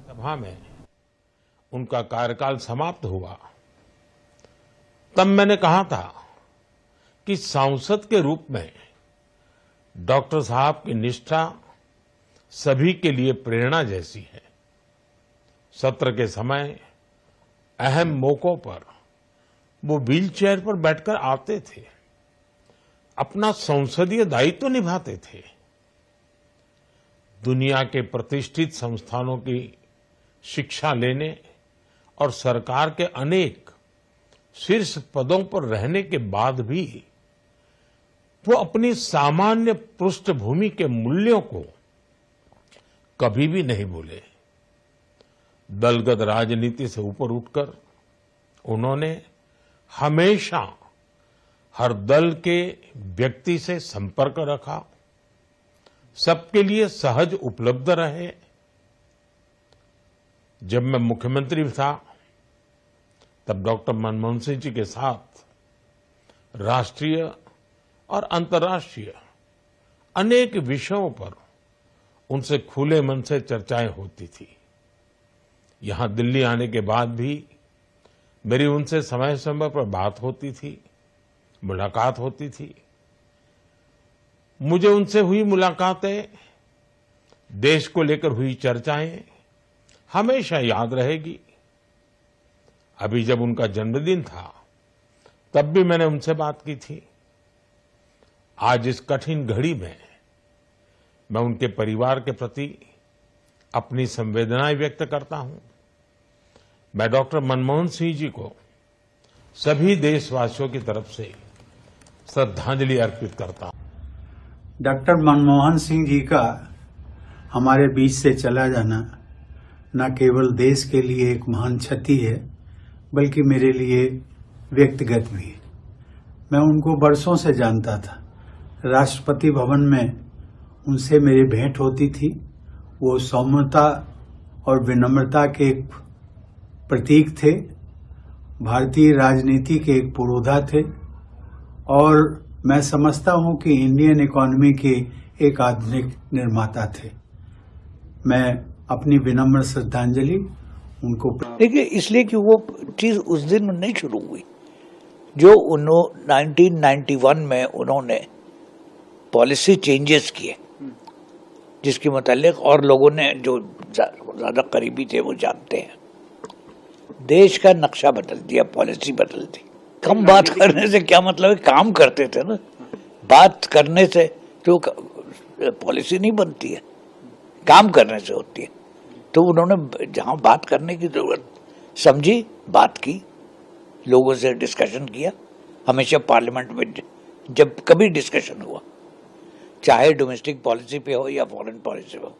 सभा में उनका कार्यकाल समाप्त हुआ, तब मैंने कहा था कि सांसद के रूप में डॉक्टर साहब की निष्ठा सभी के लिए प्रेरणा जैसी है। सत्र के समय अहम मौकों पर वो व्हीलचेयर पर बैठकर आते थे, अपना संसदीय दायित्व निभाते थे। दुनिया के प्रतिष्ठित संस्थानों की शिक्षा लेने और सरकार के अनेक शीर्ष पदों पर रहने के बाद भी वो अपनी सामान्य पृष्ठभूमि के मूल्यों को कभी भी नहीं भूले। दलगत राजनीति से ऊपर उठकर उन्होंने हमेशा हर दल के व्यक्ति से संपर्क रखा, सबके लिए सहज उपलब्ध रहे। जब मैं मुख्यमंत्री था तब डॉक्टर मनमोहन सिंह जी के साथ राष्ट्रीय और अंतर्राष्ट्रीय अनेक विषयों पर उनसे खुले मन से चर्चाएं होती थी। यहां दिल्ली आने के बाद भी मेरी उनसे समय समय पर बात होती थी, मुलाकात होती थी। मुझे उनसे हुई मुलाकातें, देश को लेकर हुई चर्चाएं हमेशा याद रहेगी। अभी जब उनका जन्मदिन था तब भी मैंने उनसे बात की थी। आज इस कठिन घड़ी में मैं उनके परिवार के प्रति अपनी संवेदनाएं व्यक्त करता हूं। मैं डॉक्टर मनमोहन सिंह जी को सभी देशवासियों की तरफ से श्रद्धांजलि अर्पित करता हूं। डॉक्टर मनमोहन सिंह जी का हमारे बीच से चला जाना न केवल देश के लिए एक महान क्षति है, बल्कि मेरे लिए व्यक्तिगत भी। मैं उनको बरसों से जानता था। राष्ट्रपति भवन में उनसे मेरी भेंट होती थी। वो सौम्यता और विनम्रता के एक प्रतीक थे, भारतीय राजनीति के एक पुरोधा थे और मैं समझता हूं कि इंडियन इकोनॉमी के एक आधुनिक निर्माता थे। मैं अपनी विनम्र श्रद्धांजलि उनको देखिए, इसलिए कि वो चीज उस दिन नहीं शुरू हुई जो 1991 में उन्होंने पॉलिसी चेंजेस किए, जिसके मुतालिक और लोगों ने जो ज्यादा करीबी थे वो जानते हैं, देश का नक्शा बदल दिया, पॉलिसी बदल दी। कम बात करने से क्या मतलब है, काम करते थे ना। बात करने से तो पॉलिसी नहीं बनती है, काम करने से होती है। तो उन्होंने जहां बात करने की जरूरत समझी, बात की, लोगों से डिस्कशन किया। हमेशा पार्लियामेंट में जब कभी डिस्कशन हुआ, चाहे डोमेस्टिक पॉलिसी पे हो या फॉरेन पॉलिसी पे हो,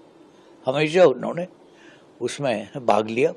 हमेशा उन्होंने उसमें भाग लिया।